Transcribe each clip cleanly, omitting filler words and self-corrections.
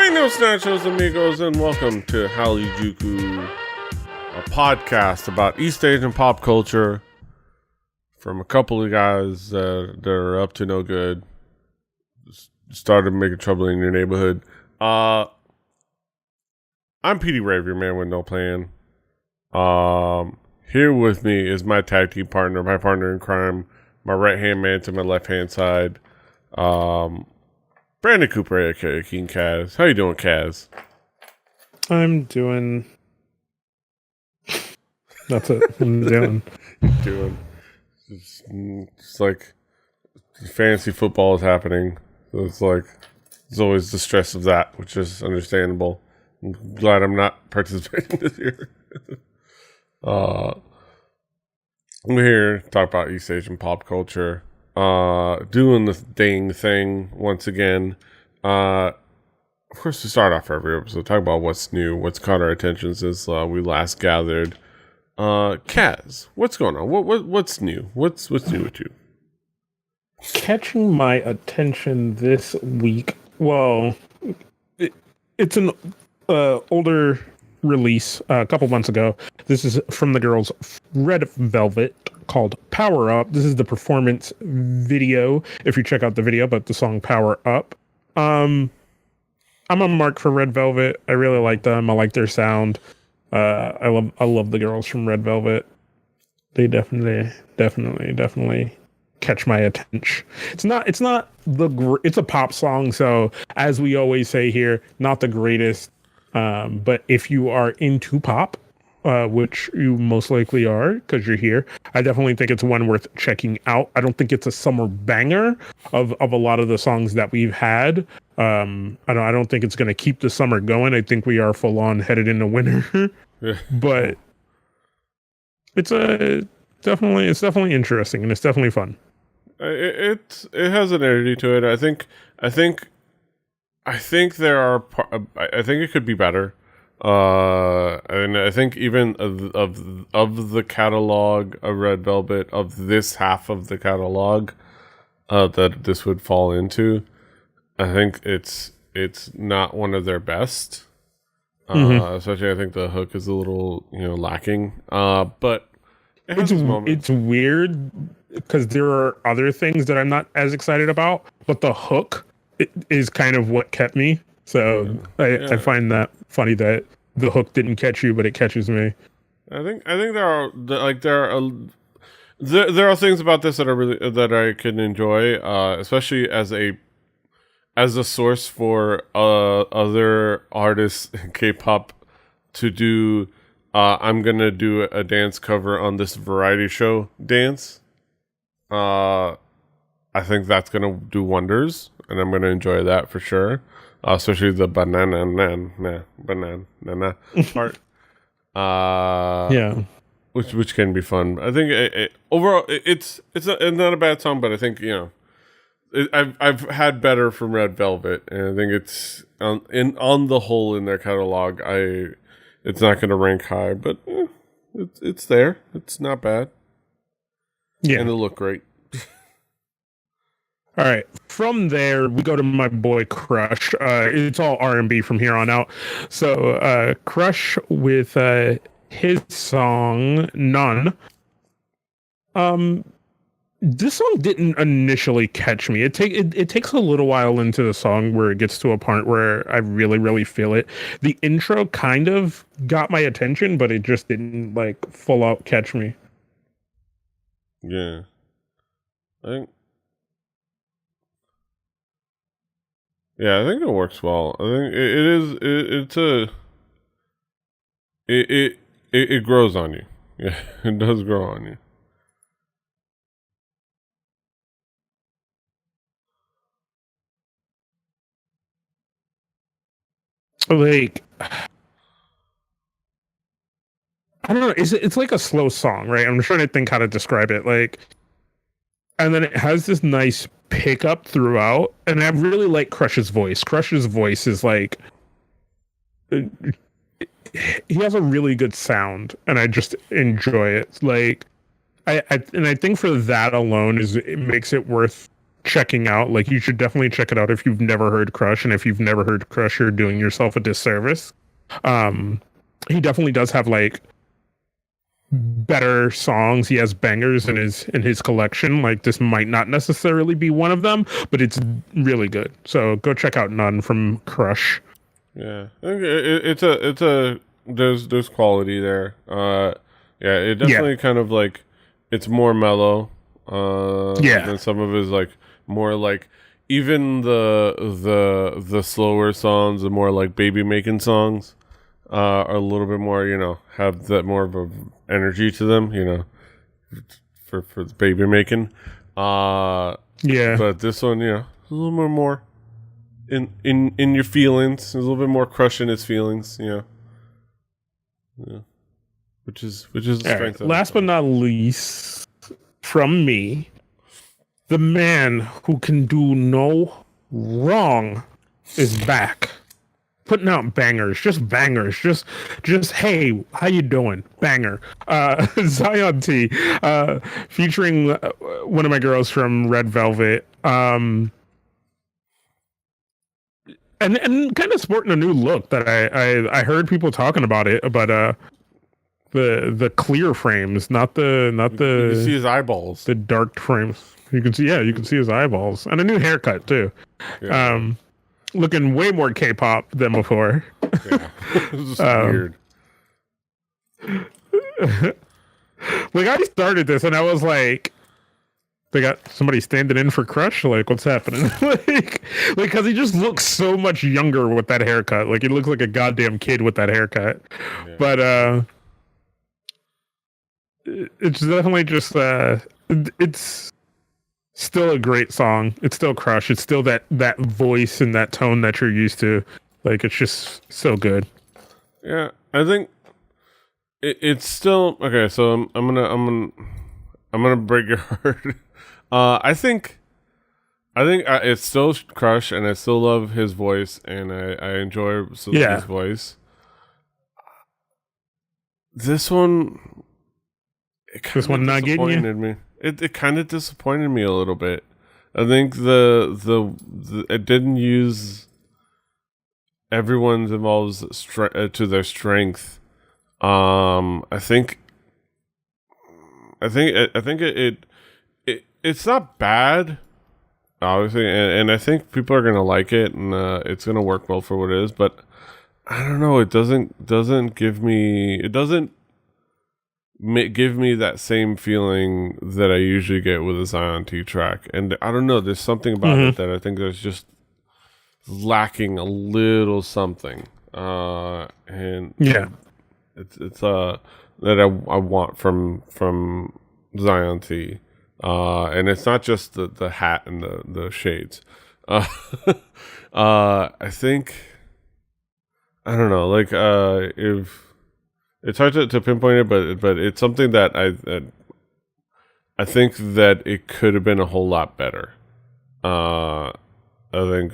Buenos nachos, amigos, and welcome to Hallyujuku, a podcast about East Asian pop culture from a couple of guys that are up to no good. Started making trouble in your neighborhood. I'm PD Rave, your man with no plan. Here with me is my tag team partner, my partner in crime, my right-hand man to my left-hand side, Brandon Cooper, aka King Kaz. How you doing, Kaz? I'm doing. That's it. I'm doing. It's like fantasy football is happening. So it's like there's always the stress of that, which is understandable. I'm glad I'm not participating this year. We're here to talk about East Asian pop culture. Doing the dang thing once again. Of course, to start off every episode, talk about what's new, what's caught our attention since we last gathered. Kaz, what's going on? What's new? What's new with you? Catching my attention this week. Well, it's an older release a couple months ago. This is from the girls Red Velvet, called Power Up. This is the performance video, if you check out the video, but the song Power Up. I'm a mark for Red Velvet. I really like them. I like their sound. I love the girls from Red Velvet. They definitely catch my attention. It's a pop song, so as we always say here, not the greatest. But if you are into pop, which you most likely are because you're here, I definitely think it's one worth checking out. I don't think it's a summer banger of a lot of the songs that we've had. I don't think it's going to keep the summer going. I think we are full on headed into winter. But it's definitely interesting, and it's definitely fun. It has an energy to it. I think there are. I think it could be better. And I think even of the catalog of Red Velvet, of this half of the catalog that this would fall into, I think it's not one of their best. Especially, I think the hook is a little lacking. But it's weird because there are other things that I'm not as excited about, but the hook is kind of what kept me. So I find that funny that the hook didn't catch you, but it catches me. I think there are things about this that I can enjoy, especially as a source for other artists in K-pop to do. I'm gonna do a dance cover on this variety show dance. I think that's gonna do wonders, and I'm gonna enjoy that for sure. Especially the banana part. Which can be fun. I think overall it's not a bad song, but I think I've had better from Red Velvet, and I think it's on the whole in their catalog. It's not going to rank high, but it's there. It's not bad. Yeah, and it'll look great. All right. From there, we go to my boy Crush. It's all R&B from here on out. So Crush with his song None. This song didn't initially catch me. It takes a little while into the song where it gets to a part where I really, really feel it. The intro kind of got my attention, but it just didn't full out catch me. Yeah. I think it works well. I think it grows on you. Yeah, it does grow on you. I don't know. It's like a slow song, right? I'm trying to think how to describe it. And then it has this nice pickup throughout, and I really like Crush's voice. Crush's voice is he has a really good sound, and I just enjoy it. I think for that alone it makes it worth checking out. Like, you should definitely check it out if you've never heard Crush, and if you've never heard Crush, you're doing yourself a disservice. He definitely does have like better songs. He has bangers in his collection. Like, this might not necessarily be one of them, but it's really good. So go check out None from Crush. Yeah, I think it's a there's quality there. Yeah, it definitely kind of like it's more mellow. Than some of his like more like even the slower songs, the more like baby making songs, are a little bit more, have that more of a energy to them, for the baby making. But this one, a little more in your feelings, a little bit more crushing his feelings, yeah. Which is the strength of it. Last but not least, from me, the man who can do no wrong is back. Putting out bangers, just hey, how you doing? Banger. Zion.T, featuring one of my girls from Red Velvet. And kind of sporting a new look that I heard people talking about it, but the clear frames, not the you can see his eyeballs. The dark frames. You can see his eyeballs. And a new haircut too. Yeah. Looking way more K-pop than before. Yeah. It's just weird. Like, I started this and I was like, they got somebody standing in for Crush? Like, what's happening? like, because he just looks so much younger with that haircut. Like, he looks like a goddamn kid with that haircut. Yeah. But, it's definitely just, it's still a great song. It's still Crush. It's still that voice and that tone that you're used to. Like, it's just so good. Yeah, I think it's still okay. So I'm gonna break your heart. I think it's still Crush, and I still love his voice, and I enjoy his voice. This one not getting you? Me. It kind of disappointed me a little bit. I think the it didn't use everyone's involved to their strength. I think it's not bad, obviously, and I think people are gonna like it, and it's gonna work well for what it is. But I don't know. It doesn't give me that same feeling that I usually get with a Zion.T track, and I don't know. There's something about it that I think there's just lacking a little something, and it's that I want from Zion.T, and it's not just the hat and the shades. I think I don't know, like if. It's hard to pinpoint it, but it's something that I think that it could have been a whole lot better. I think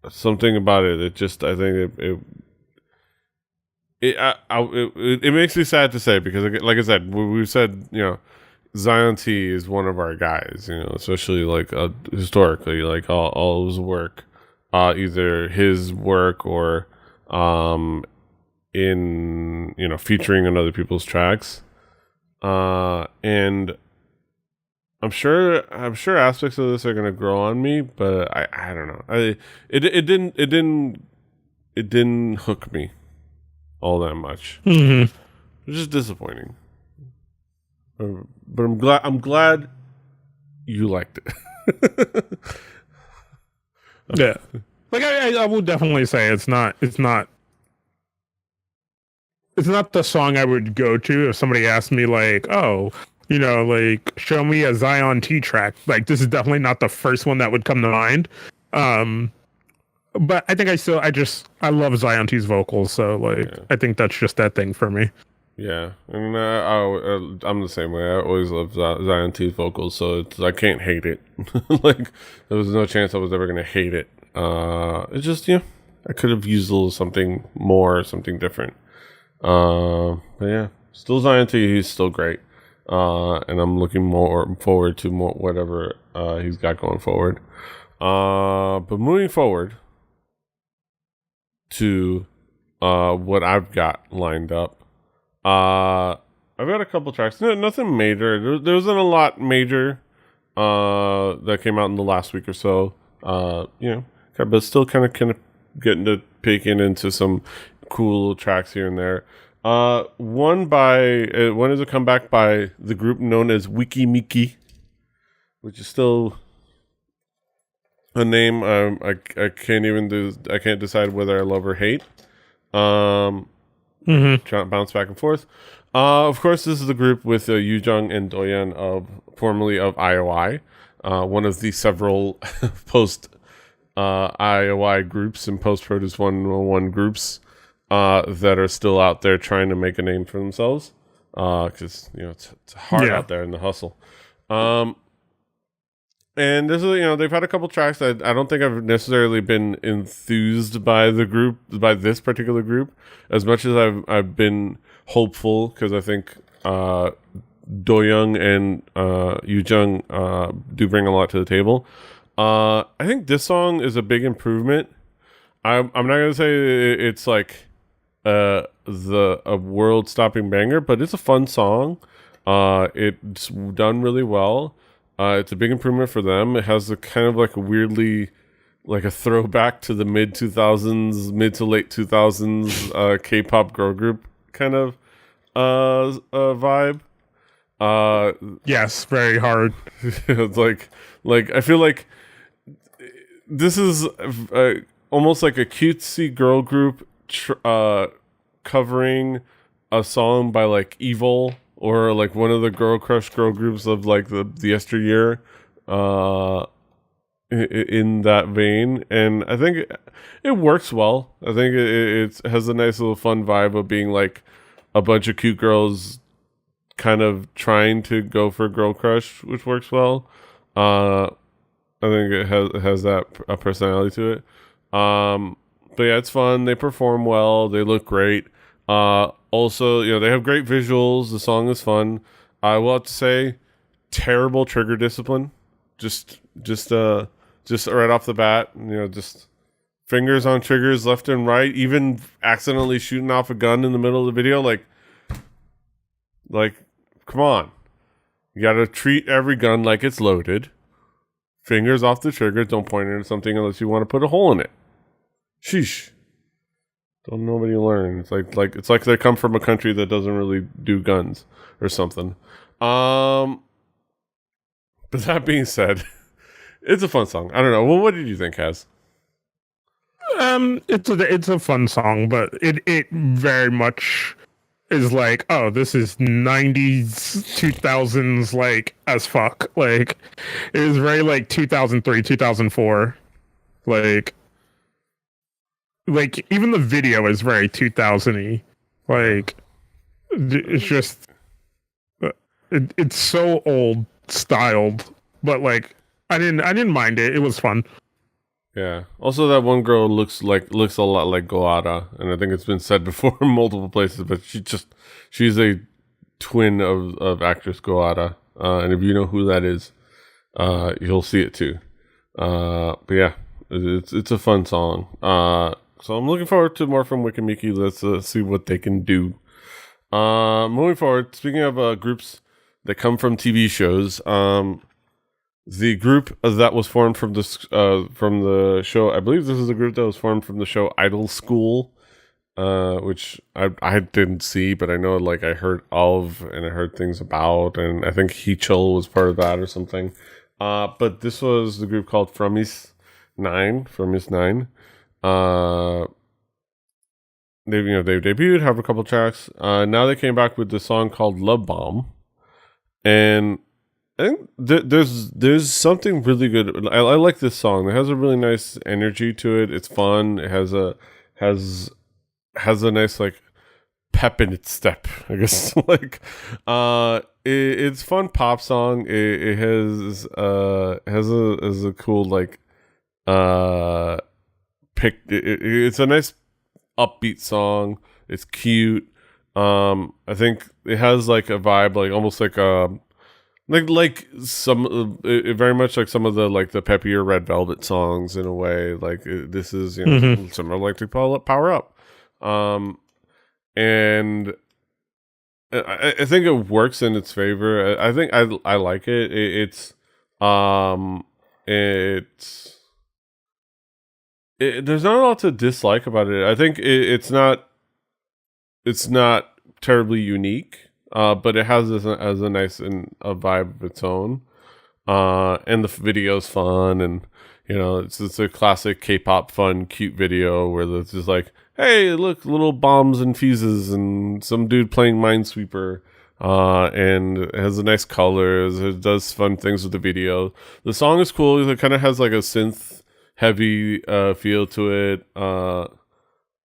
something about it. It just I think it makes me sad to say, because like I said, we said Zion.T is one of our guys, especially like historically, like all his work, either his work or in featuring on other people's tracks, and I'm sure aspects of this are gonna grow on me, but I don't know. It didn't hook me all that much. It's just disappointing. But I'm glad you liked it. Yeah, like I will definitely say it's not the song I would go to if somebody asked me, like, oh, like, show me a Zion.T track. Like, this is definitely not the first one that would come to mind. But I think I love Zion.T's vocals, so like I think that's just that thing for me. Yeah, and I'm the same way. I always love Zion.T's vocals, so I can't hate it. Like, there was no chance I was ever gonna hate it. It's just I could have used a little something more, something different. But yeah, still Zion.T. He's still great. and I'm looking more forward to whatever he's got going forward. But moving forward to what I've got lined up, I've got a couple tracks. Nothing major. There wasn't a lot major that came out in the last week or so. But still kind of getting to peeking into some cool tracks here and there. One is a comeback by the group known as Wiki Miki, which is still a name I can't decide whether I love or hate. Trying to bounce back and forth. Of course, this is the group with Yujung and Doyeon formerly of IOI, one of the several post IOI groups and post Produce 101 groups that are still out there trying to make a name for themselves. Because it's hard out there in the hustle. And this is, they've had a couple tracks that I don't think I've necessarily been enthused by this particular group, as much as I've been hopeful, because I think Doyoung and Yujung do bring a lot to the table. I think this song is a big improvement. I'm not gonna say it's like a world-stopping banger, but it's a fun song. It's done really well. It's a big improvement for them. It has a kind of like a weirdly, like a throwback to the mid to late 2000s K-pop girl group kind of vibe. Yes, very hard. It's like I feel like this is almost like a cutesy girl group covering a song by like Evil, or like one of the girl crush girl groups of like the yesteryear, in that vein. And I think it works well. I think it has a nice little fun vibe of being like a bunch of cute girls kind of trying to go for girl crush, which works well. I think it has that personality to it. But yeah, it's fun. They perform well. They look great. Also, they have great visuals. The song is fun. I will have to say, terrible trigger discipline. Just right off the bat, just fingers on triggers left and right. Even accidentally shooting off a gun in the middle of the video, like, come on. You got to treat every gun like it's loaded. Fingers off the trigger. Don't point it at something unless you want to put a hole in it. Sheesh. Don't nobody learn. It's like they come from a country that doesn't really do guns or something. But that being said, it's a fun song. I don't know. Well, what did you think, Kaz? It's a fun song, but it very much is like, oh, this is 90s, 2000s, like, as fuck. Like, it is very like 2003, 2004. Like even the video is very 2000-y. Like, it's just it's so old styled, but like I didn't mind it. It was fun. Yeah. Also, that one girl looks a lot like Goada, and I think it's been said before in multiple places, but she's a twin of actress Goada, and if you know who that is, you'll see it too. But yeah, it's a fun song. So I'm looking forward to more from Wikimiki. Let's see what they can do. Moving forward, speaking of groups that come from TV shows, the group that was formed from the show, I believe this is a group that was formed from the show Idol School, which I didn't see, but I know I heard of and I heard things about, and I think Heechul was part of that or something. But this was the group called Fromis 9. They've debuted, have a couple tracks. Now they came back with the song called Love Bomb, and I think there's something really good. I like this song. It has a really nice energy to it. It's fun. It has a nice like pep in its step, I guess. It's fun pop song. It has a cool like it's a nice upbeat song. It's cute. I think it has like a vibe, like almost like some very much like some of the like the peppier Red Velvet songs in a way. Like this is similar like to Power Up, and I think it works in its favor. I think I like it. There's not a lot to dislike about it. I think it's not terribly unique, but it has as a nice a vibe of its own. And the video's fun, and it's a classic K-pop fun, cute video where it's just like, hey, look, little bombs and fuses, and some dude playing Minesweeper, and it has a nice colors. It does fun things with the video. The song is cool. It kind of has like a synth heavy feel to it,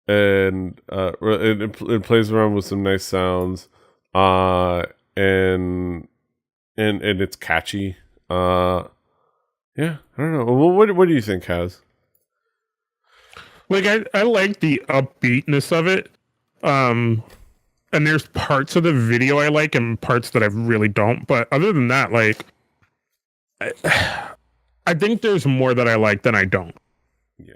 and it plays around with some nice sounds, and it's catchy. Yeah, I don't know. What do you think, Kaz? Like I like the upbeatness of it. And there's parts of the video I like and parts that I really don't. But other than that, like I think there's more that I like than I don't. Yeah.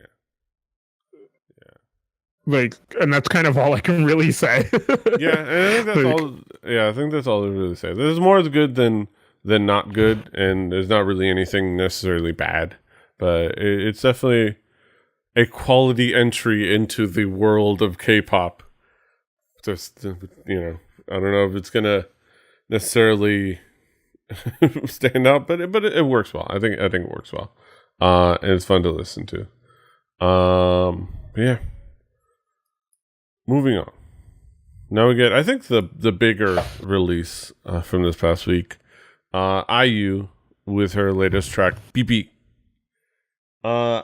Like, and that's kind of all I can really say. Yeah, and I think that's all. Yeah, I think that's all to really say. There's more good than not good, and there's not really anything necessarily bad, but it's definitely a quality entry into the world of K-pop. Just I don't know if it's gonna necessarily stand out, but it works well. I think it works well, and it's fun to listen to. Yeah. Moving on. Now we get, I think, the bigger release from this past week. IU with her latest track, Beep Beep. I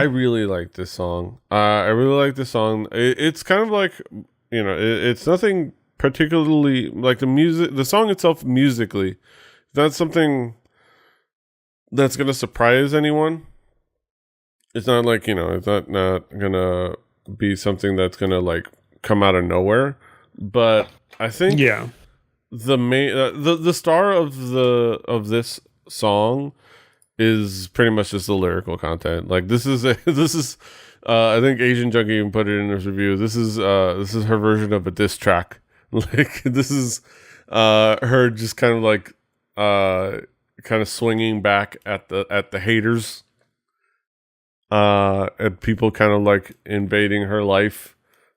really like this song. It's kind of like, it's nothing particularly like the music. The song itself musically, that's something that's going to surprise anyone. It's not like, it's not going to be something that's going to like come out of nowhere. But I think the main the star of this song is pretty much just the lyrical content. Like this is I think Asian Junkie even put it in his review. This is her version of a diss track. Like this is her just kind of like kind of swinging back at the haters, and people kind of like invading her life,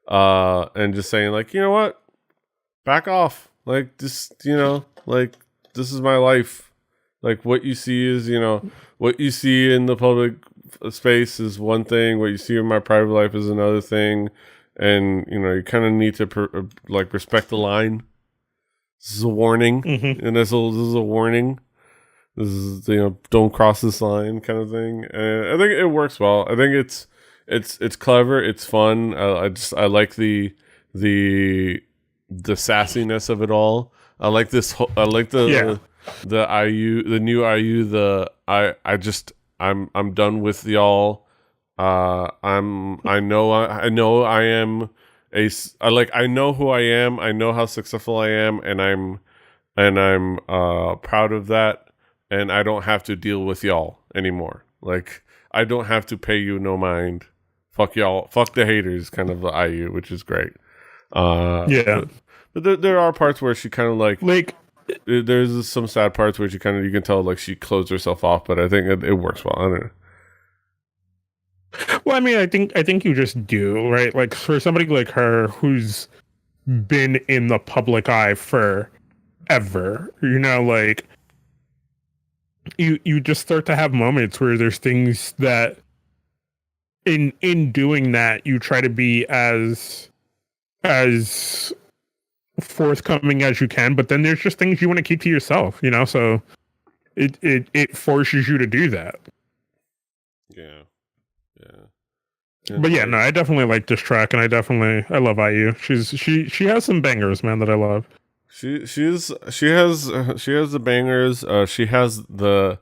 and just saying like, you know what, back off. Like just, like this is my life. Like what you see is, what you see in the public space is one thing. What you see in my private life is another thing. And, you kind of need to respect the line. This is a warning. And this is a warning. This is, don't cross this line kind of thing. And I think it works well. I think it's clever. It's fun. I like the sassiness of it all. I like this. I like the IU, the new IU. I'm done with y'all. I know who I am. I know how successful I am, and I'm proud of that. And I don't have to deal with y'all anymore. Like I don't have to pay you no mind. Fuck y'all. Fuck the haters. Kind of the IU, which is great. But there are parts where she kind of like there's some sad parts where you can tell like she closed herself off, but I think it works well. I don't know. Well, I mean, I think you just do, right? Like for somebody like her who's been in the public eye forever, like you just start to have moments where there's things that in doing that you try to be as forthcoming as you can, but then there's just things you want to keep to yourself, so it forces you to do that. But yeah, no, I definitely like this track, and I love IU. She has some bangers, man, that I love. She has the bangers. She has the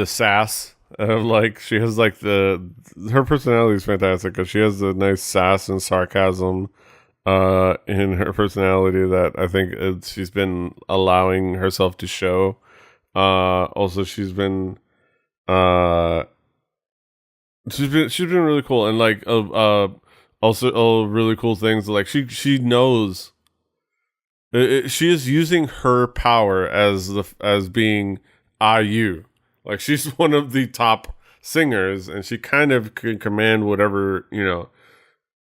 sass. Like she has like her personality is fantastic because she has the nice sass and sarcasm, in her personality that I think she's been allowing herself to show. Also, uh, she's been really cool, and like also really cool things. Like she knows she is using her power as being IU. Like she's one of the top singers, and she kind of can command whatever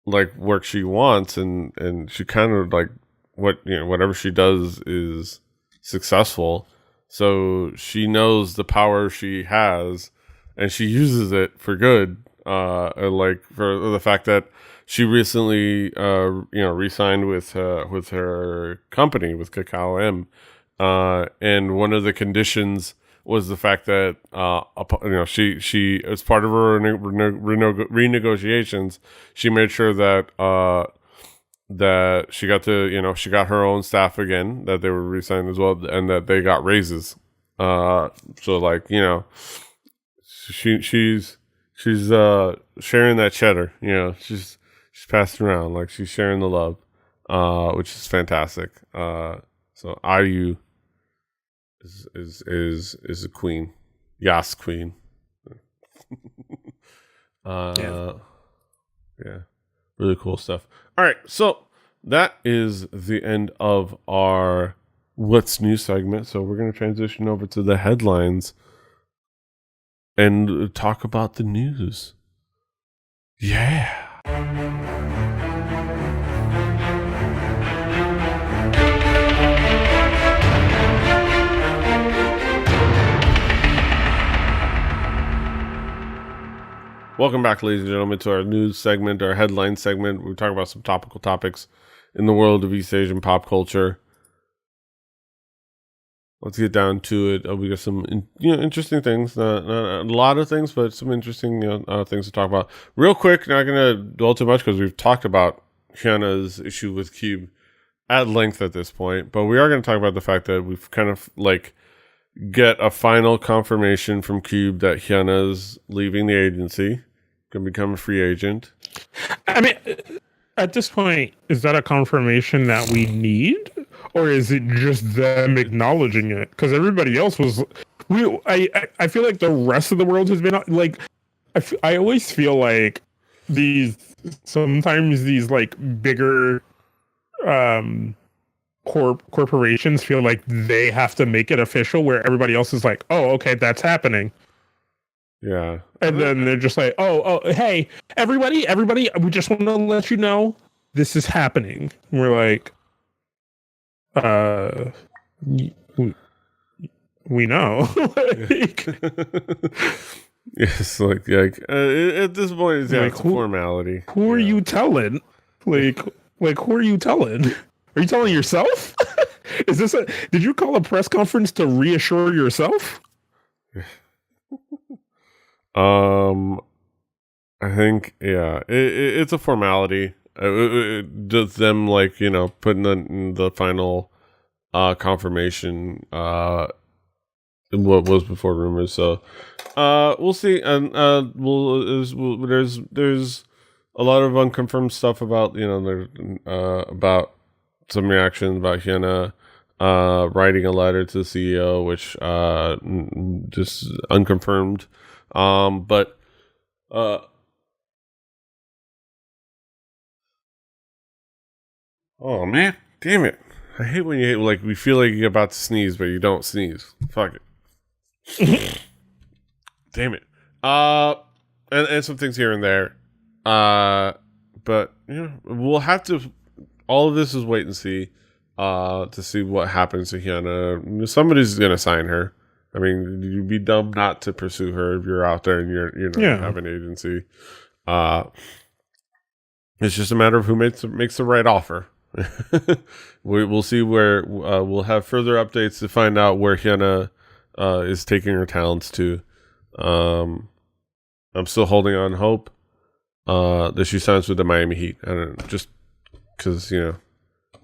like work she wants, and she kind of like whatever she does is successful. So she knows the power she has, and she uses it for good. Like for the fact that she recently, re-signed with her company with Kakao M, and one of the conditions was the fact that she as part of her renegotiations, she made sure that that she got her own staff again, that they were re-signed as well, and that they got raises. So like she's sharing that cheddar. She's passing around, like she's sharing the love, which is fantastic. So IU is a queen. Yas queen. Yeah. Yeah, really cool stuff. All right, so that is the end of our What's New segment. So we're going to transition over to the headlines and talk about the news. Yeah. Welcome back, ladies and gentlemen, to our news segment, our headline segment. We talk about some topical topics in the world of East Asian pop culture. Let's get down to it. We got some interesting things. Not a lot of things, but some interesting things to talk about. Real quick, not going to dwell too much because we've talked about HyunA's issue with Cube at length at this point. But we are going to talk about the fact that we've kind of like get a final confirmation from Cube that HyunA's leaving the agency, going to become a free agent. I mean, at this point, is that a confirmation that we need, or is it just them acknowledging it? Because everybody else was, I feel like the rest of the world has been like, I always feel like sometimes these like bigger corporations feel like they have to make it official, where everybody else is like, oh, okay, that's happening. Yeah. And then they're just like, oh, hey, everybody, we just want to let you know this is happening. And we're like, we know. Yes, like at this point, it's a formality. Who are you telling? Like who are you telling? Are you telling yourself? Is this did you call a press conference to reassure yourself? I think, it's a formality. Just them, like, putting the final confirmation in what was before rumors. So we'll see. And there's a lot of unconfirmed stuff about about some reactions about HyunA writing a letter to the CEO, which just unconfirmed. But oh man, damn it! I hate when we feel like you're about to sneeze, but you don't sneeze. Fuck it. Damn it. And some things here and there. But we'll have to. All of this is wait and see. To see what happens to HyunA. Somebody's gonna sign her. I mean, you'd be dumb not to pursue her if you're out there and you have an agency. It's just a matter of who makes the right offer. We'll see where we'll have further updates to find out where HyunA is taking her talents to. I'm still holding on hope that she signs with the Miami Heat. I don't know, just because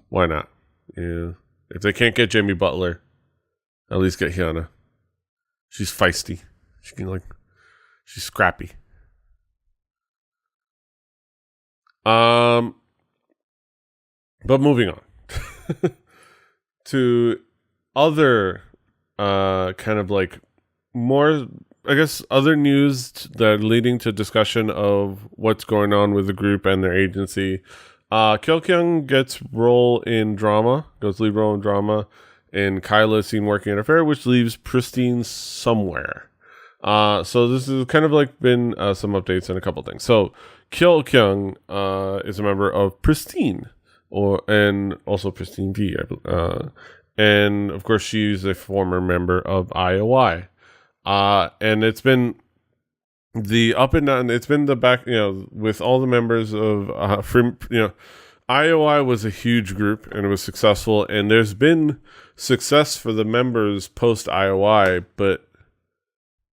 why not? If they can't get Jimmy Butler, at least get HyunA. She's feisty. She's scrappy. But moving on to other kind of like more, I guess, other news that are leading to discussion of what's going on with the group and their agency. Kyo-kyung gets role in drama, goes lead role in drama, and Kyla is seen working at a fair, which leaves Pristine somewhere. So this has kind of like been some updates and a couple things. So Kyo-kyung is a member of Pristine, and also Pristine V, and of course she's a former member of IOI. And it's been the up and down. It's been the back, with all the members of, IOI was a huge group and it was successful. And there's been success for the members post IOI, but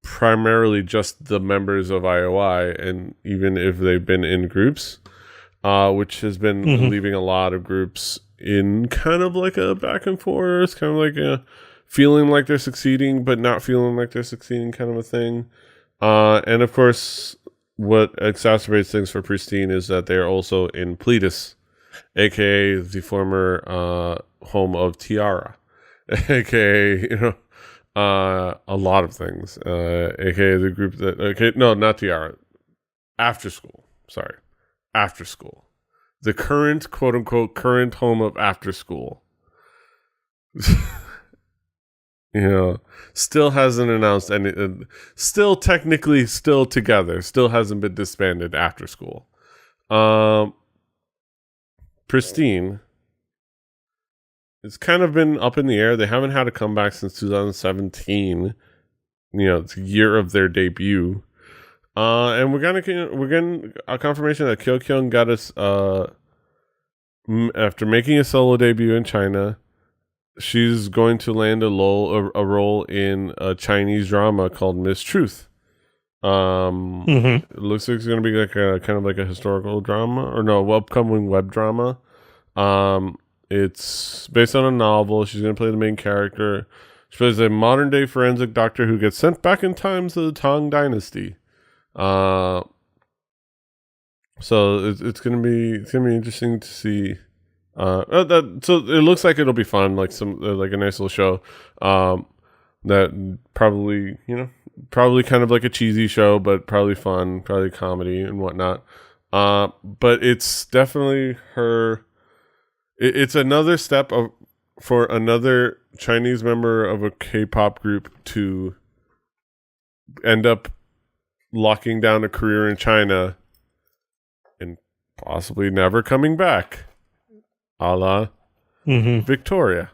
primarily just the members of IOI. And even if they've been in groups, which has been leaving a lot of groups in kind of like a back and forth, kind of like a feeling like they're succeeding, but not feeling like they're succeeding kind of a thing. And of course, what exacerbates things for Pristine is that they're also in Pledis, aka the former home of Tiara, aka, a lot of things, aka the group that, not Tiara, After School. Sorry, After School. The current, quote unquote, current home of After School. Still hasn't announced any. Still technically still together. Still hasn't been disbanded After School. Pristine. It's kind of been up in the air. They haven't had a comeback since 2017. It's a year of their debut. And we're getting a confirmation that Kyo-kyung got us after making a solo debut in China. She's going to land a role in a Chinese drama called Miss Truth. It looks like it's going to be like a kind of like a historical drama, or no, upcoming web drama. It's based on a novel. She's going to play the main character. She plays a modern day forensic doctor who gets sent back in time to the Tang Dynasty. So it's going to be interesting to see. So it looks like it'll be fun, like some like a nice little show. That probably kind of like a cheesy show, but probably fun, probably comedy and whatnot. But it's definitely her. It's another step for another Chinese member of a K-pop group to end up locking down a career in China and possibly never coming back. A la Victoria.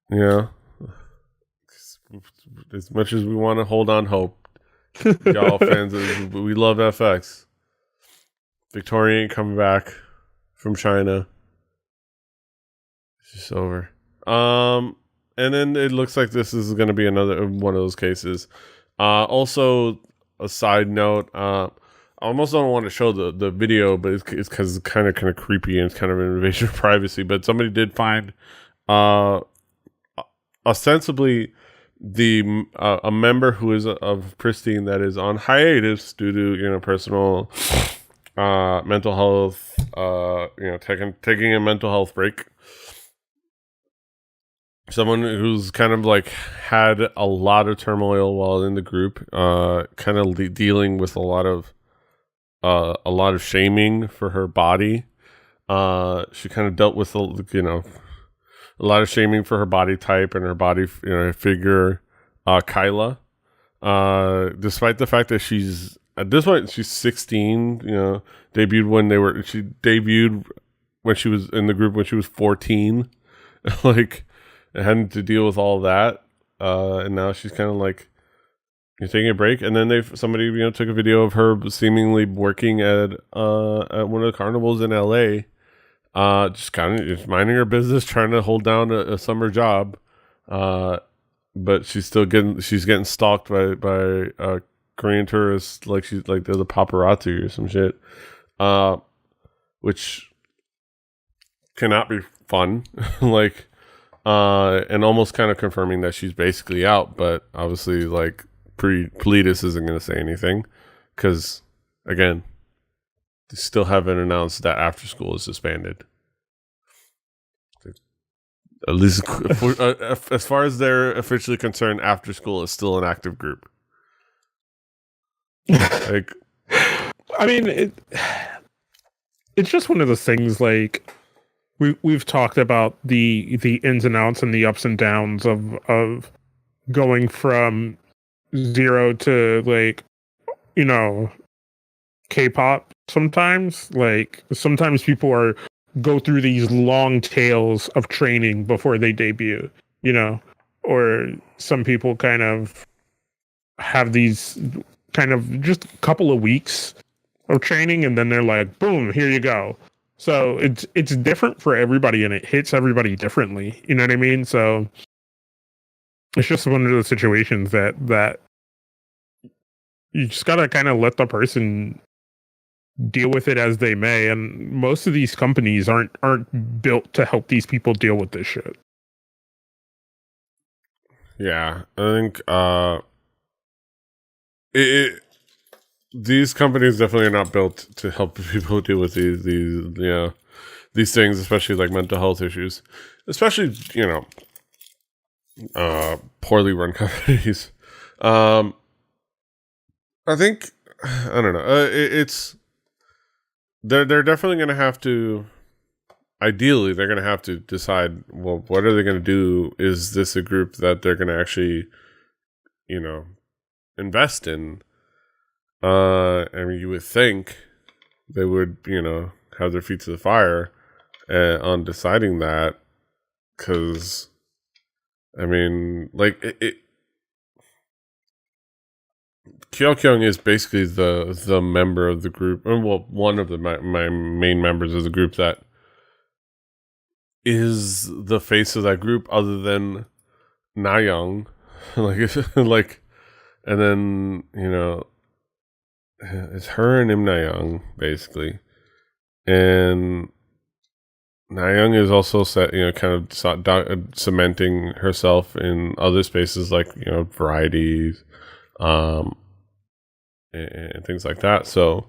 Yeah. As much as we want to hold on hope, y'all fans, we love FX. Victoria ain't coming back from China. It's just over. And then it looks like this is going to be another one of those cases. Also, a side note, I almost don't want to show the video, but it's because it's kind of creepy and it's kind of an invasion of privacy. But somebody did find, ostensibly, a member who is of Pristine that is on hiatus due to personal mental health, taking a mental health break. Someone who's kind of like had a lot of turmoil while in the group, kind of dealing with a lot of shaming for her body. She kind of dealt with a lot of shaming for her body type and her body, figure. Kyla, despite the fact that she's at this point she's 16, she debuted when she was in the group when she was 14, like having to deal with all that, and now she's kind of like taking a break. And then somebody took a video of her seemingly working at one of the carnivals in LA, just minding her business, trying to hold down a summer job, but she's getting stalked by Korean tourists, like they're the paparazzi or some shit, which cannot be fun. And almost kind of confirming that she's basically out, but obviously Pledis isn't going to say anything because, again, they still haven't announced that After School is disbanded. At least as far as they're officially concerned, After School is still an active group. Like, I mean, it's just one of those things. Like we've talked about the ins and outs and the ups and downs of going from zero to, like, you know, K-pop. Sometimes people go through these long tails of training before they debut, or some people kind of have these kind of just a couple of weeks of training, and then they're like, boom, here you go. So it's different for everybody, and it hits everybody differently. You know what I mean? So it's just one of those situations that you just gotta kind of let the person deal with it as they may. And most of these companies aren't built to help these people deal with this shit. yeah, I think these companies definitely are not built to help people deal with these things, especially like mental health issues, especially poorly run companies. I think, I don't know. It's they're definitely going to have to. Ideally, they're going to have to decide. Well, what are they going to do? Is this a group that they're going to actually, invest in? I mean, you would think they would, have their feet to the fire on deciding that, because, I mean, like Kyokyung is basically the member of the group, well, one of my main members of the group that is the face of that group, other than Nayoung, like, and then it's her and Im Nayoung basically, and Nayoung is also kind of cementing herself in other spaces like varieties, and things like that. So,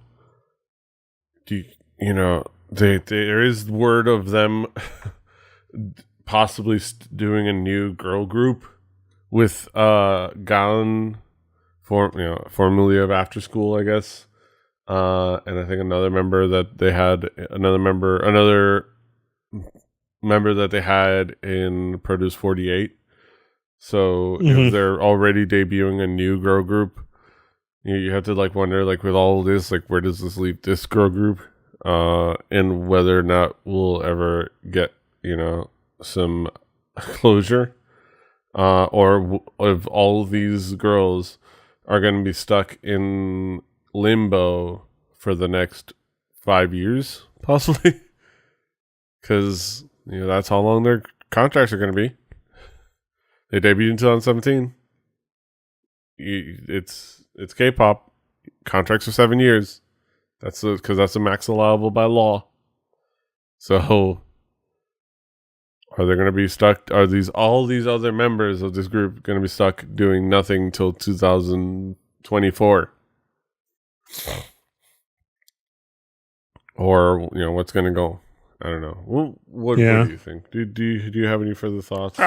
there is word of them possibly doing a new girl group with Gaon, formerly of After School, I guess, and I think another member that they had in Produce 48. So if they're already debuting a new girl group, you have to wonder, with all this, where does this leave this girl group, and whether or not we'll ever get some closure, or if all of these girls are going to be stuck in limbo for the next 5 years, possibly, because that's how long their contracts are going to be. They debuted in 2017. It's K-pop. Contracts are 7 years. That's because that's the max allowable by law. So, are they going to be stuck? Are all these other members of this group going to be stuck doing nothing till 2024? Or what's going to go? I don't know. What do you think? Do you have any further thoughts?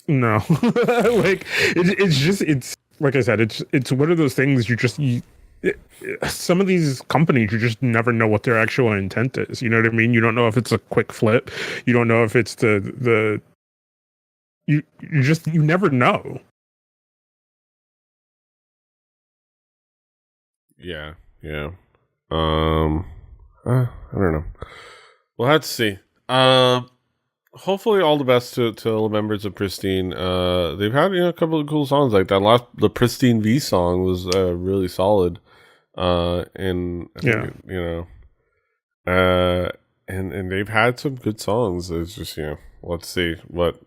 No. It's like I said, it's one of those things some of these companies, you just never know what their actual intent is. You know what I mean? You don't know if it's a quick flip. You don't know if it's you never know. Yeah. I don't know. We'll have to see. Hopefully all the best to all the members of Pristine. They've had a couple of cool songs like that. The Pristine V song was really solid. And I think, and they've had some good songs. It's just let's see what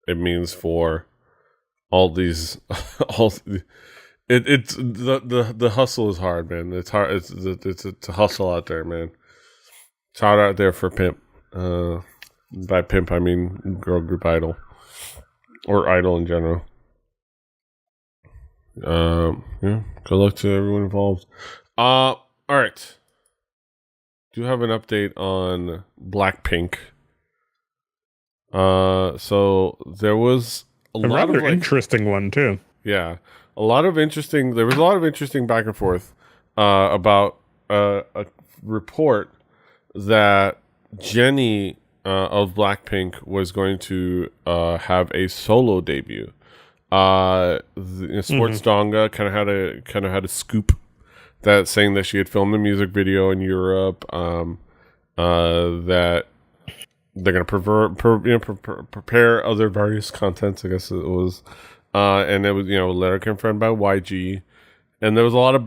it means for all these it's the hustle is hard, man. It's hard. It's a hustle out there, man. It's hard out there for Pimp. By Pimp, I mean girl group idol, or idol in general. Good luck to everyone involved. All right. Do you have an update on Blackpink? So there was a lot rather of like, interesting one too. yeah, a lot of interesting. There was a lot of interesting back and forth about a report that Jennie of Blackpink was going to have a solo debut. Sports Donga kind of had a scoop that saying that she had filmed a music video in Europe. That they're going to prepare other various contents. I guess it was, and it was later confirmed by YG, and there was a lot of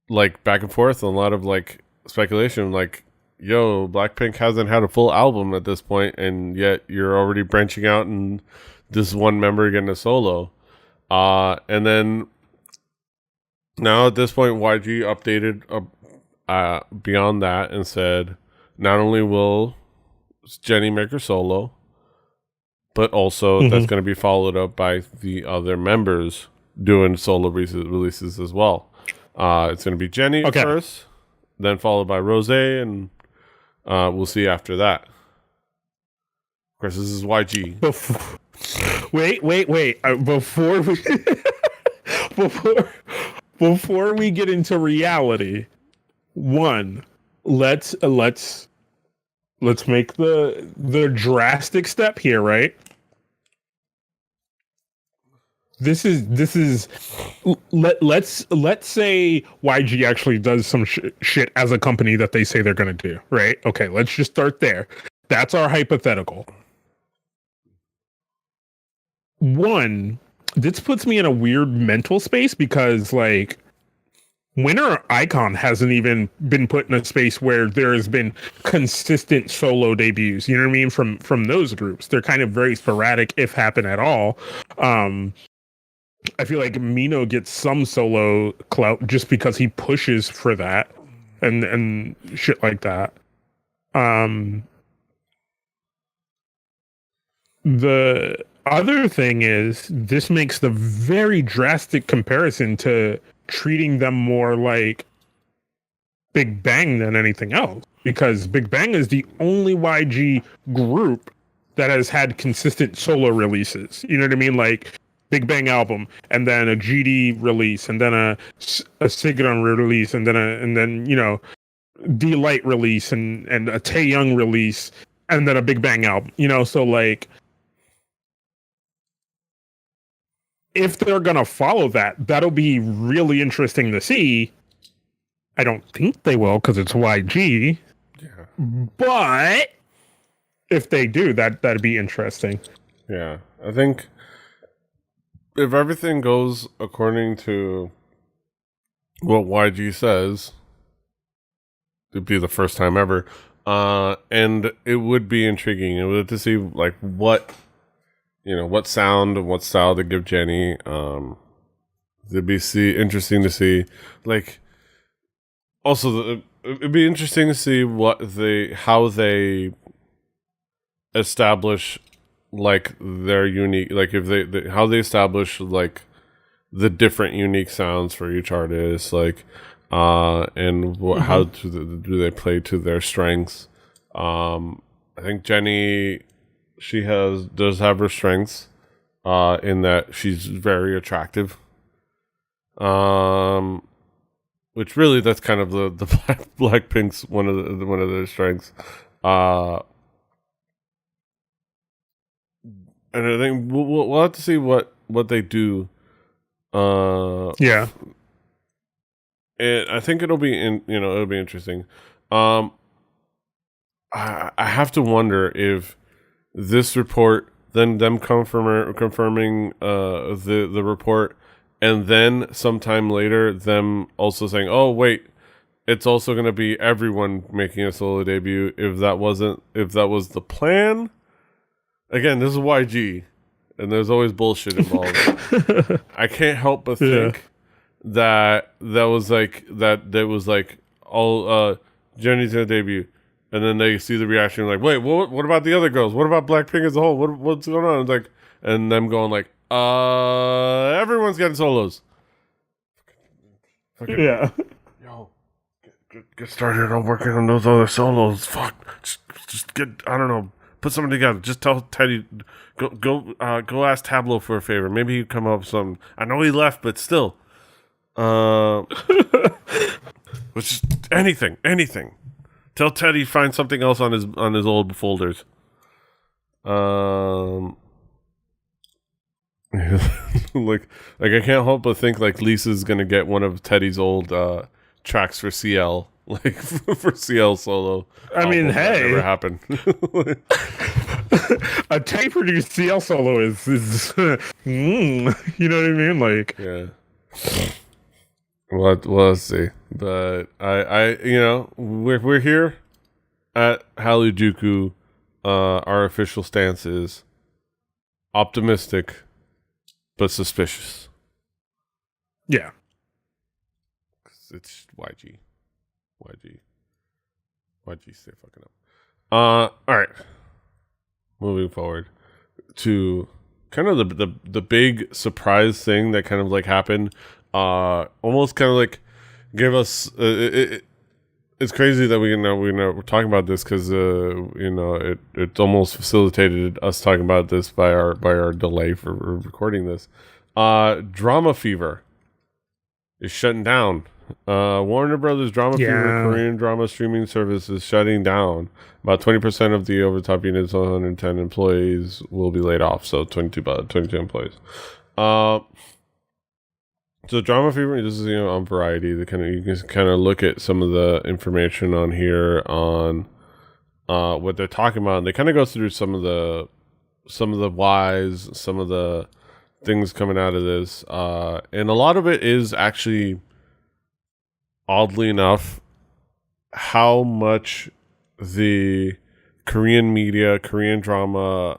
like back and forth, and a lot of like speculation, like, yo, Blackpink hasn't had a full album at this point, and yet you're already branching out and this one member getting a solo. And then now at this point, YG updated beyond that and said not only will Jennie make her solo, but also that's going to be followed up by the other members doing solo releases as well. It's going to be Jennie first, then followed by Rose, and we'll see after that. Of course, this is YG. Wait. Before we get into reality, let's make the drastic step here, right? Let's say YG actually does some shit as a company that they say they're going to do, right? Okay, let's just start there. That's our hypothetical. This puts me in a weird mental space because, like, Winner Icon hasn't even been put in a space where there has been consistent solo debuts. You know what I mean? From those groups, they're kind of very sporadic, if happen at all. I feel like Mino gets some solo clout just because he pushes for that and shit like that. The other thing is, this makes the very drastic comparison to treating them more like Big Bang than anything else, because Big Bang is the only YG group that has had consistent solo releases. You know what I mean? Like Big Bang album, and then a GD release, and then a Sigurd release, and then D-Light release, and a Taeyoung release, and then a Big Bang album. So like, if they're gonna follow that, that'll be really interesting to see. I don't think they will because it's YG. Yeah. But if they do, that'd be interesting. Yeah, I think if everything goes according to what YG says, it'd be the first time ever. And it would be intriguing. It would to see like what sound and what style to give Jennie. It'd be interesting to see. Like, also it'd be interesting to see how they establish like their unique, like if how they establish like the different unique sounds for each artist, like and how do they play to their strengths. I think Jennie, she does have her strengths in that she's very attractive, which really that's kind of the Blackpink's one of their strengths. And I think we'll have to see what they do. Yeah, and I think it'll be interesting. I have to wonder if this report, then them confirming the report, and then sometime later them also saying, oh wait, it's also going to be everyone making a solo debut. If that was the plan. Again, this is YG, and there's always bullshit involved. I can't help but think that was like all Jennie's gonna debut, and then they see the reaction like, wait, what about the other girls? What about Blackpink as a whole? What's going on? It's like, and them going like, everyone's getting solos. Yeah. get started on working on those other solos. Fuck, just get. I don't know. Put something together. Just tell Teddy, go ask Tableau for a favor. Maybe he come up with something. I know he left, but still. Which is anything. Tell Teddy find something else on his old folders. like I can't help but think like Lisa's gonna get one of Teddy's old tracks for CL, like for CL solo. I mean, hey, never happened. A tape produced CL solo is you know what I mean? Like, yeah. Well, let's see. But I we're here at Hallyujuku. Our official stance is optimistic, but suspicious. Yeah. It's YG. Stay fucking up. All right. Moving forward to kind of the big surprise thing that kind of like happened. Almost kind of like give us. It's crazy that we're talking about this because it almost facilitated us talking about this by our delay for recording this. Dramafever is shutting down. Warner Brothers Dramafever Korean drama streaming service is shutting down. About 20% of the over-the-top units, 110 employees, will be laid off. So 22 employees. So Dramafever, this is on Variety. You can kind of look at some of the information on here on what they're talking about. And they kind of go through some of the whys, some of the things coming out of this, and a lot of it is actually, oddly enough, how much the Korean media, Korean drama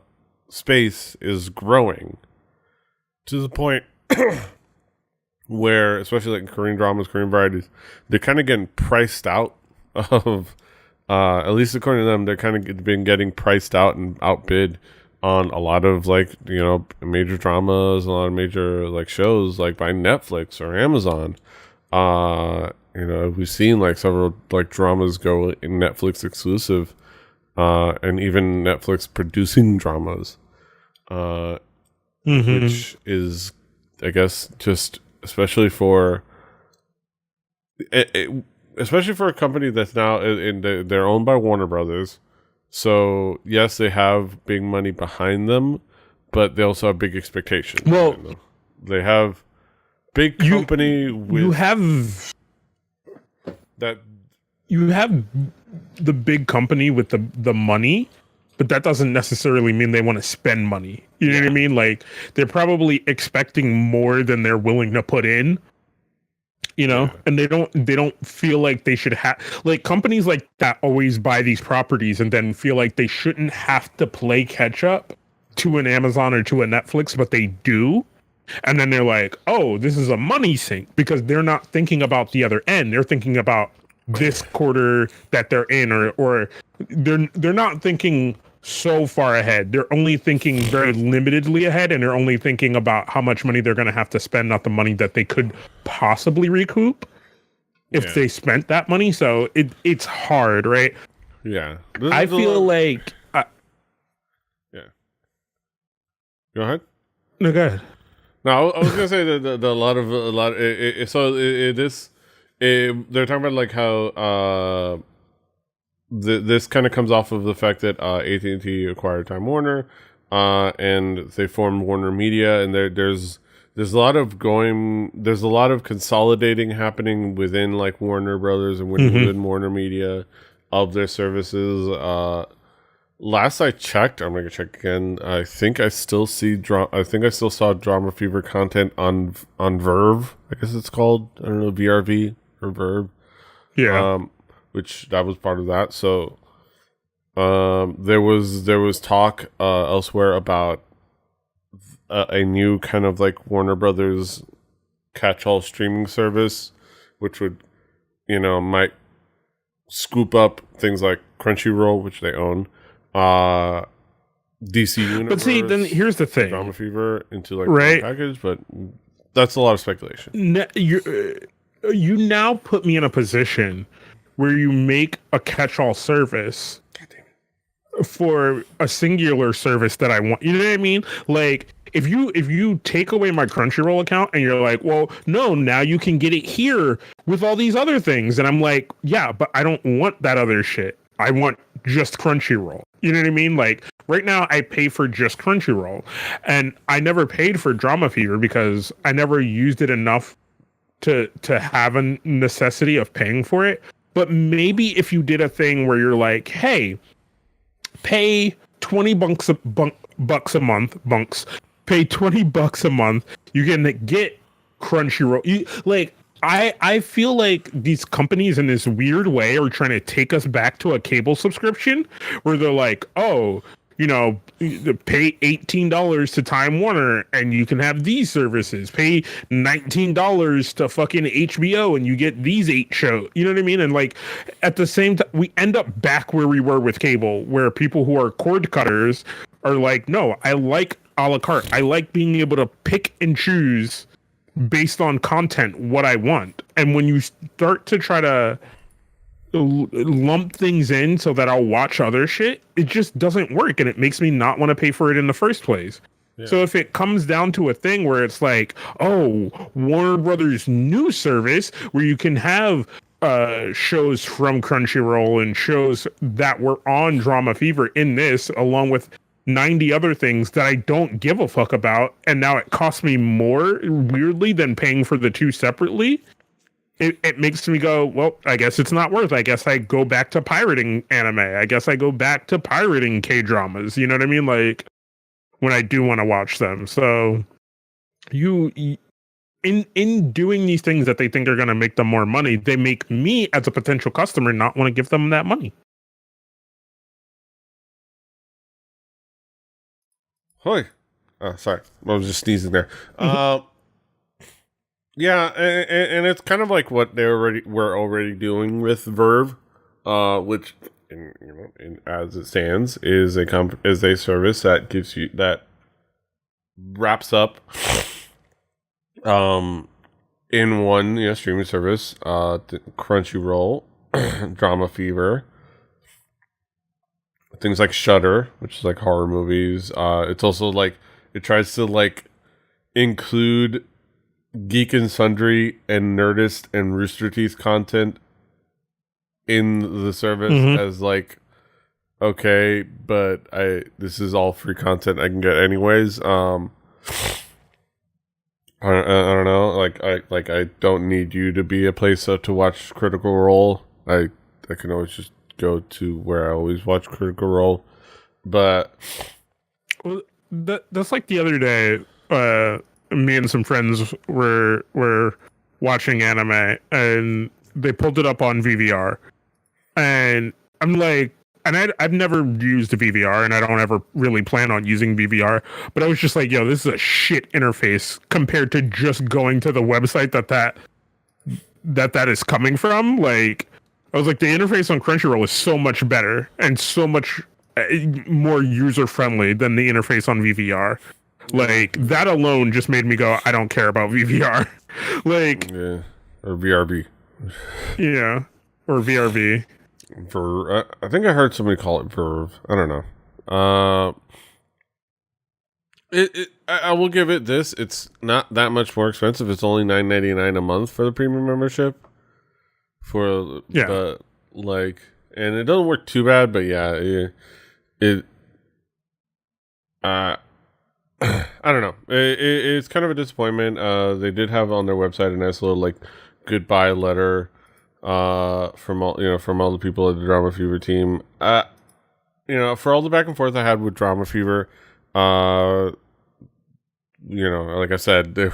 space is growing to the point where, especially like Korean dramas, Korean varieties, they're kind of getting priced out of, at least according to them, they're kind of been getting priced out and outbid on a lot of like, major dramas, a lot of major like shows like by Netflix or Amazon. We've seen like several like dramas go in Netflix exclusive, and even Netflix producing dramas, which is, I guess, just especially for a company that's now they're owned by Warner Brothers. So yes, they have big money behind them, but they also have big expectations. Well, they have big company you have the big company with the money, but that doesn't necessarily mean they want to spend money. You know what I mean? Like, they're probably expecting more than they're willing to put in. And they don't feel like they should have, like, companies like that always buy these properties and then feel like they shouldn't have to play catch up to an Amazon or to a Netflix, but they do. And then they're like, oh, this is a money sink, because they're not thinking about the other end. They're thinking about this quarter that they're in, or they're not thinking so far ahead. They're only thinking very limitedly ahead, and they're only thinking about how much money they're going to have to spend, not the money that they could possibly recoup if they spent that money. So it's hard, right? Yeah. I feel like... yeah. Go ahead. No, go ahead. No, I was gonna say that they're talking about like how this kind of comes off of the fact that AT&T acquired Time Warner, and they formed Warner Media, and there's a lot of consolidating happening within like Warner Brothers and within Warner Media of their services. Last I checked, I'm gonna check again. I think I still saw Dramafever content on Verve. I guess it's called. I don't know, VRV or Verve. Yeah. Which that was part of that. So, there was talk elsewhere about a new kind of like Warner Brothers catch-all streaming service, which would, might scoop up things like Crunchyroll, which they own. DC Universe, but see, then here's the thing: Dramafever into like one package, but that's a lot of speculation. You now put me in a position where you make a catch-all service for a singular service that I want. You know what I mean? Like if you take away my Crunchyroll account and you're like, well, no, now you can get it here with all these other things. And I'm like, yeah, but I don't want that other shit. I want just Crunchyroll. You know what I mean? Like right now I pay for just Crunchyroll, and I never paid for Dramafever because I never used it enough to have a necessity of paying for it. But maybe if you did a thing where you're like, hey, pay 20 bucks a month, pay 20 bucks a month, you can get Crunchyroll. I feel like these companies in this weird way are trying to take us back to a cable subscription where they're like, oh, you know, pay $18 to Time Warner and you can have these services. Pay $19 to fucking HBO and you get these 8 shows. You know what I mean? And like at the same time, we end up back where we were with cable, where people who are cord cutters are like, no, I like a la carte. I like being able to pick and choose based on content what I want. And when you start to try to lump things in so that I'll watch other shit, it just doesn't work, and it makes me not want to pay for it in the first place. Yeah. So if it comes down to a thing where it's like, oh, Warner Brothers new service where you can have shows from Crunchyroll and shows that were on Dramafever in this, along with 90 other things that I don't give a fuck about, and now it costs me more weirdly than paying for the two separately. It makes me go, well, I guess it's not worth. I guess I go back to pirating anime. I guess I go back to pirating K-dramas. You know what I mean? Like when I do want to watch them. So in doing these things that they think are going to make them more money, they make me as a potential customer not want to give them that money. Hoy. Oh, sorry. I was just sneezing there. Yeah, and it's kind of like what we're already doing with Verve, which, as it stands, is a service that gives you that wraps up, in one streaming service, Crunchyroll, Dramafever, things like Shudder, which is like horror movies. It's also like it tries to like include Geek and Sundry and Nerdist and Rooster Teeth content in the service as like, okay, but this is all free content I can get anyways. I don't know. I don't need you to be a place to watch Critical Role. I can always just go to where I always watch Critical Role. But that's like the other day. Me and some friends were watching anime, and they pulled it up on VVR, and I'm like, and I've never used a VVR, and I don't ever really plan on using VVR, but I was just like, yo, this is a shit interface compared to just going to the website that is coming from. Like, I was like, the interface on Crunchyroll is so much better and so much more user friendly than the interface on VVR. Like, that alone just made me go, I don't care about VVR. Like, yeah. Or VRV. Yeah. Or VRV. I think I heard somebody call it Verve. I don't know. I will give it this. It's not that much more expensive. It's only $9.99 a month for the premium membership. But like, and it doesn't work too bad. But yeah, I don't know. It's kind of a disappointment. They did have on their website a nice little like goodbye letter from all the people at the Dramafever team. For all the back and forth I had with Dramafever, like I said, they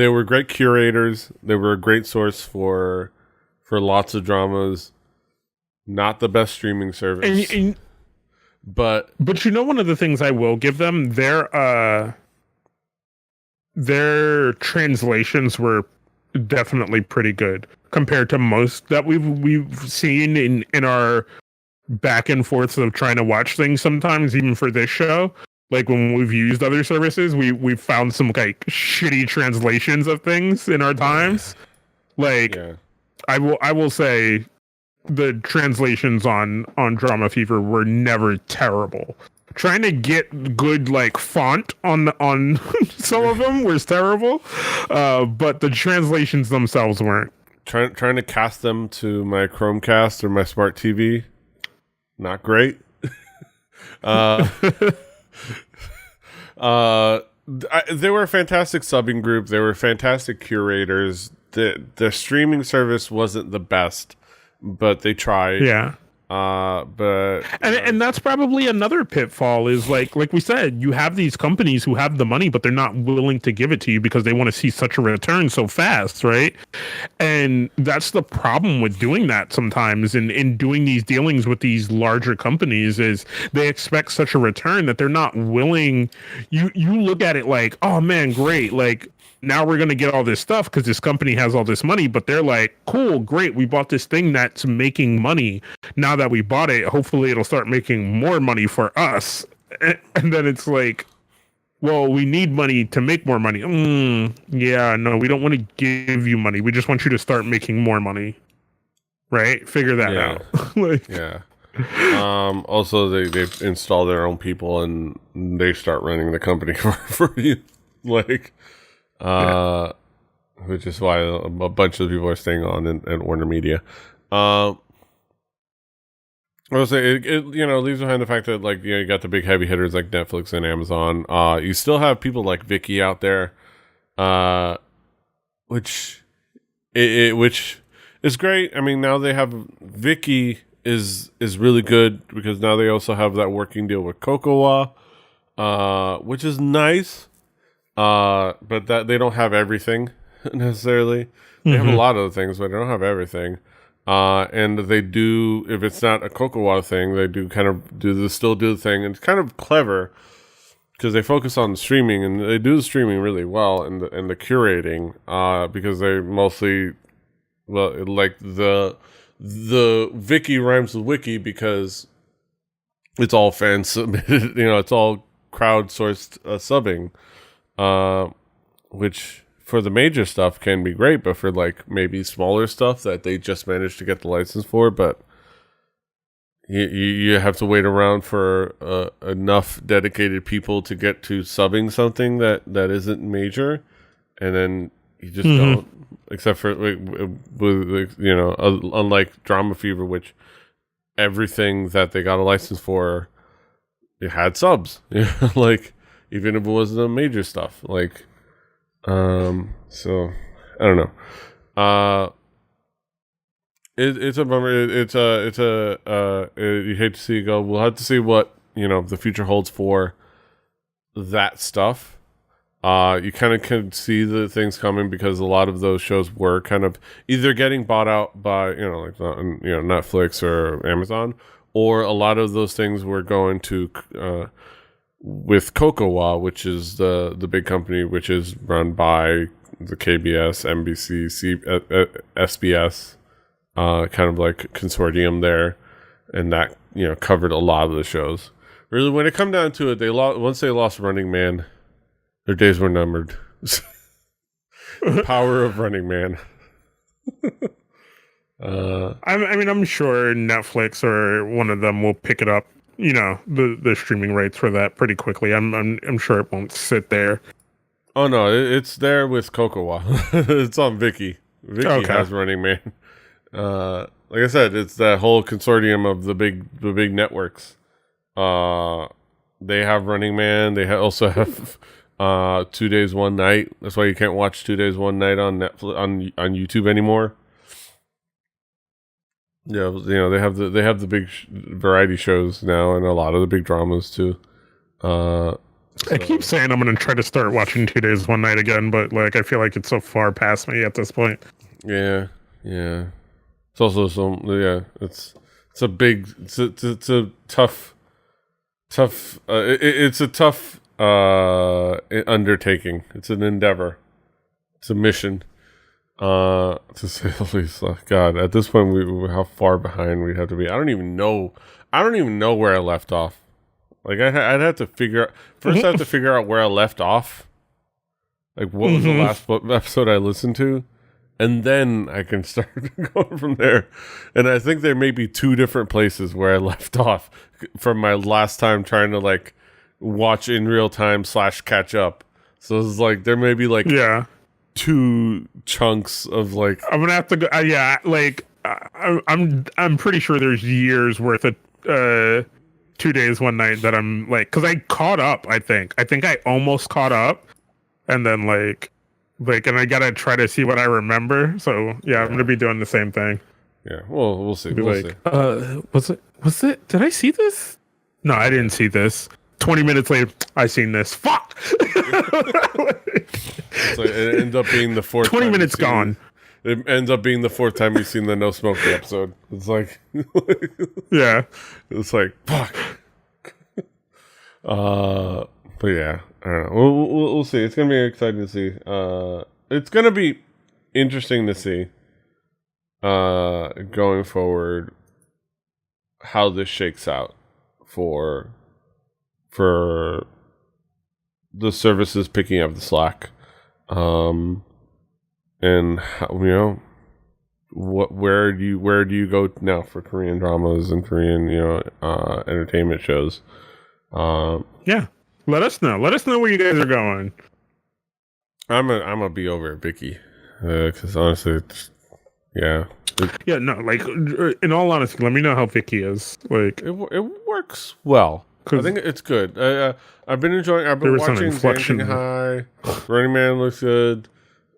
were great curators. They were a great source for lots of dramas. Not the best streaming service. But one of the things I will give them, their translations were definitely pretty good compared to most that we've seen in our back and forths of trying to watch things. Sometimes even for this show, like when we've used other services, we've found some like shitty translations of things in our times. Like, yeah. I will say the translations on Dramafever were never terrible. Trying to get good like font on some of them was terrible, but the translations themselves weren't. Trying to cast them to my Chromecast or my smart TV, not great. uh, they were a fantastic subbing group. They were fantastic curators. The streaming service wasn't the best, but they tried. Yeah. And that's probably another pitfall is like we said, you have these companies who have the money, but they're not willing to give it to you because they want to see such a return so fast, right? And that's the problem with doing that sometimes in doing these dealings with these larger companies is they expect such a return that they're not willing. You look at it like, oh man, great, like now we're going to get all this stuff because this company has all this money, but they're like, cool, great. We bought this thing that's making money. Now that we bought it, hopefully it'll start making more money for us. And then it's like, well, we need money to make more money. Yeah, no, we don't want to give you money. We just want you to start making more money. Right? Figure that out. Like, yeah. Also, they install their own people and they start running the company for you. Like... which is why a bunch of people are staying on in Warner Media. I would say it leaves behind the fact that like you got the big heavy hitters like Netflix and Amazon. You still have people like Viki out there, which is great. I mean, now they have Viki is really good because now they also have that working deal with Cocoa, which is nice. But that they don't have everything necessarily. They have a lot of things, but they don't have everything. And they do, if it's not a Cocoa thing, they do kind of still do the thing. And it's kind of clever because they focus on streaming and they do the streaming really well and the curating, because they mostly, well, like the Viki rhymes with Wiki because it's all fan submitted, it's all crowdsourced subbing. Which for the major stuff can be great, but for like maybe smaller stuff that they just managed to get the license for, but you have to wait around for enough dedicated people to get to subbing something that isn't major, and then you just don't. Except for with unlike Dramafever, which everything that they got a license for, it had subs. Like. Even if it wasn't a major stuff, like, so I don't know. It's a bummer. You hate to see it go. We'll have to see what the future holds for that stuff. You kind of can see the things coming because a lot of those shows were kind of either getting bought out by like Netflix or Amazon, or a lot of those things were going to. With Cocoa, which is the big company, which is run by the KBS, NBC, SBS, kind of like consortium there, and that covered a lot of the shows. Really, when it come down to it, once they lost Running Man, their days were numbered. Power of Running Man. I'm sure Netflix or one of them will pick it up. The streaming rights for that pretty quickly. I'm sure it won't sit there. Oh no, it's there with Cocoa. It's on Viki. Viki has Running Man. Like I said, it's that whole consortium of the big networks. They have Running Man. They also have 2 Days One Night. That's why you can't watch 2 Days One Night on Netflix on YouTube anymore. Yeah, they have the big variety shows now, and a lot of the big dramas too. So. I keep saying I'm going to try to start watching 2 Days One Night again, but like I feel like it's so far past me at this point. Yeah. It's also it's a tough. It's a tough undertaking. It's an endeavor. It's a mission. To say the least. God, at this point, how far behind we have to be. I don't even know where I left off. Like I'd have to figure out first. I have to figure out where I left off. Like what was the last episode I listened to, and then I can start going from there. And I think there may be 2 different places where I left off from my last time trying to like watch in real time / catch up. So it's like there may be like 2 chunks of like I'm gonna have to go. I'm pretty sure there's years worth of 2 days, 1 night that I'm like, because I caught up. I think I almost caught up, and then like, and I gotta try to see what I remember. So yeah, I'm gonna be doing the same thing. Yeah, well, we'll see. We'll see. Was it? Did I see this? No, I didn't see this. 20 minutes later, I seen this. Fuck. It's like, it ends up being the 4th. 20 minutes gone. It ends up being the 4th time you've seen the No Smoking episode. It's like, yeah, it's like fuck. But yeah, I don't know. We'll see. It's gonna be exciting to see. It's gonna be interesting to see. Going forward, how this shakes out for the services picking up the slack, and how, where do you go now for Korean dramas and Korean entertainment shows? Yeah, let us know where you guys are going. I'm gonna be over at Vicky because honestly, like in all honesty, let me know how Vicky is. Like it works well. I think it's good. I've been watching Dancing High. Running Man looks good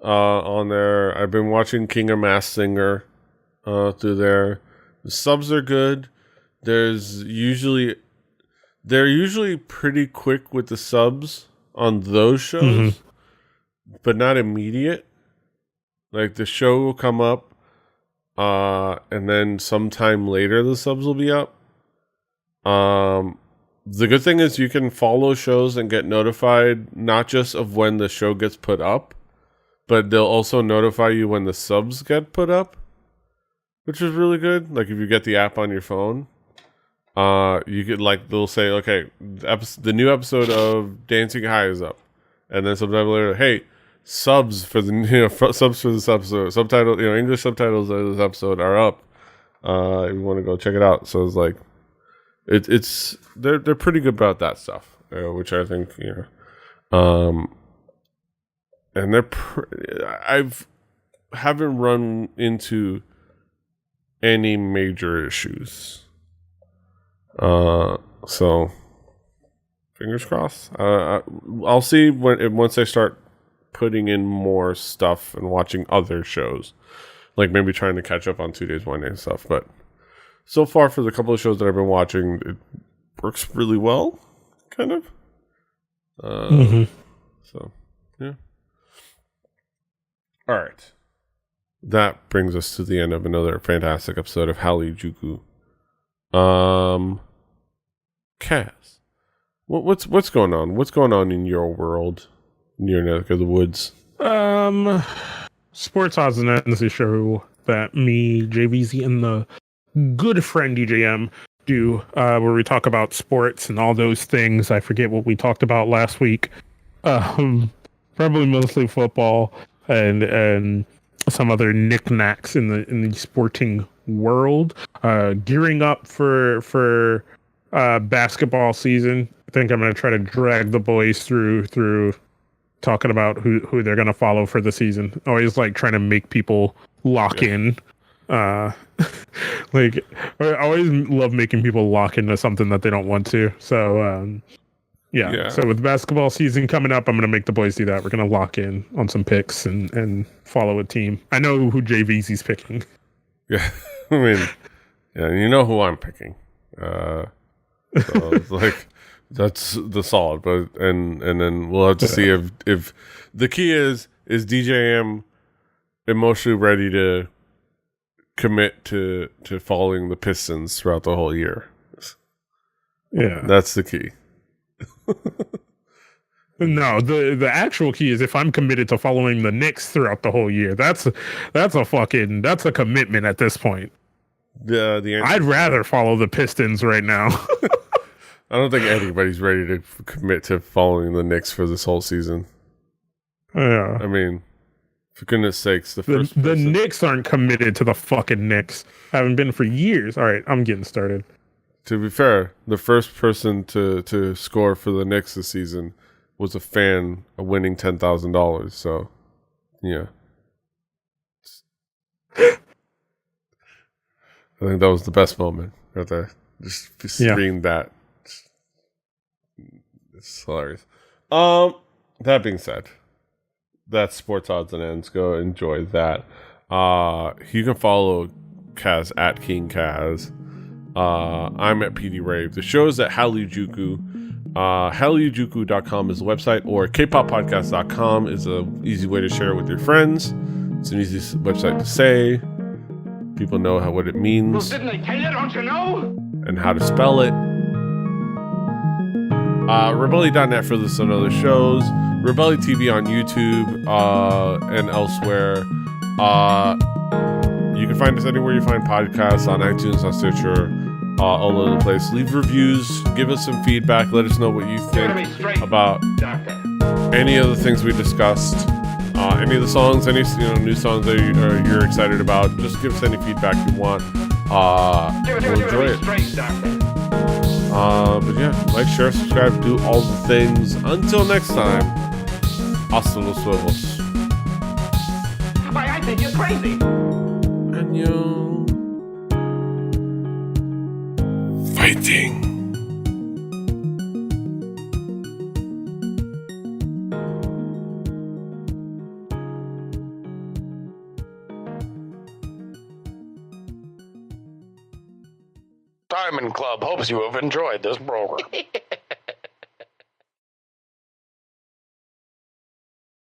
on there. I've been watching King of Masked Singer through there. The subs are good. They're usually pretty quick with the subs on those shows, but not immediate. Like the show will come up, and then sometime later the subs will be up. The good thing is you can follow shows and get notified not just of when the show gets put up, but they'll also notify you when the subs get put up, which is really good. Like if you get the app on your phone, you could they'll say, okay, the new episode of Dancing High is up, and then sometime later, hey, subs for subs for this episode, English subtitles of this episode are up. If you want to go check it out, so it's like. They're pretty good about that stuff, which I think and haven't run into any major issues. So fingers crossed. I'll see once I start putting in more stuff and watching other shows, like maybe trying to catch up on 2 days, 1 day and stuff, but. So far, for the couple of shows that I've been watching, it works really well, kind of. So, yeah. All right. That brings us to the end of another fantastic episode of Hallyujuku. Kaz, what's going on? What's going on in your world, in your neck of the woods? Sports odds and ends is a show that me, JVZ, and the good friend DJM do, where we talk about sports and all those things. I forget what we talked about last week. Probably mostly football and some other knickknacks in the sporting world. Gearing up for basketball season. I think I'm going to try to drag the boys through talking about who they're going to follow for the season. Always like trying to make people lock in. Like I always love making people lock into something that they don't want to. So so with basketball season coming up, I'm gonna make the boys do that. We're gonna lock in on some picks and follow a team. I know who JVZ's picking. Yeah, I mean, yeah, you know who I'm picking. So it's like that's the solid, but and then we'll have to see if the key is DJM emotionally ready to commit to following the Pistons throughout the whole year. Yeah, that's the key. No, the actual key is if I'm committed to following the Knicks throughout the whole year. That's a commitment at this point. I'd rather follow the Pistons right now. I don't think anybody's ready to commit to following the Knicks for this whole season. Yeah, I mean, For goodness sakes, The Knicks aren't committed to the fucking Knicks. Haven't been for years. All right, I'm getting started. To be fair, the first person to score for the Knicks this season was a fan winning $10,000. So, yeah. I think that was the best moment right there. Just seeing that. It's hilarious. That being said, that's Sports Odds and Ends. Go enjoy that. You can follow Kaz at King Kaz. I'm at PD Rave. The show is at Hallyujuku. Hallyujuku.com is the website, or kpoppodcast.com is an easy way to share it with your friends. It's an easy website to say. People know what it means. Well, didn't they tell you, don't you know? And how to spell it. Rebelli.net for this and other shows. Rebelli TV on YouTube and elsewhere. You can find us anywhere you find podcasts, on iTunes, on Stitcher, all over the place. Leave reviews, give us some feedback, let us know what you think about any of the things we discussed, any of the songs, any new songs that you're excited about. Just give us any feedback you want. We'll enjoy it. But yeah, like, share, subscribe, do all the things. Until next time, hasta los huevos. Why, I think you're crazy. Annyeong. Fighting. Diamond Club hopes you have enjoyed this program.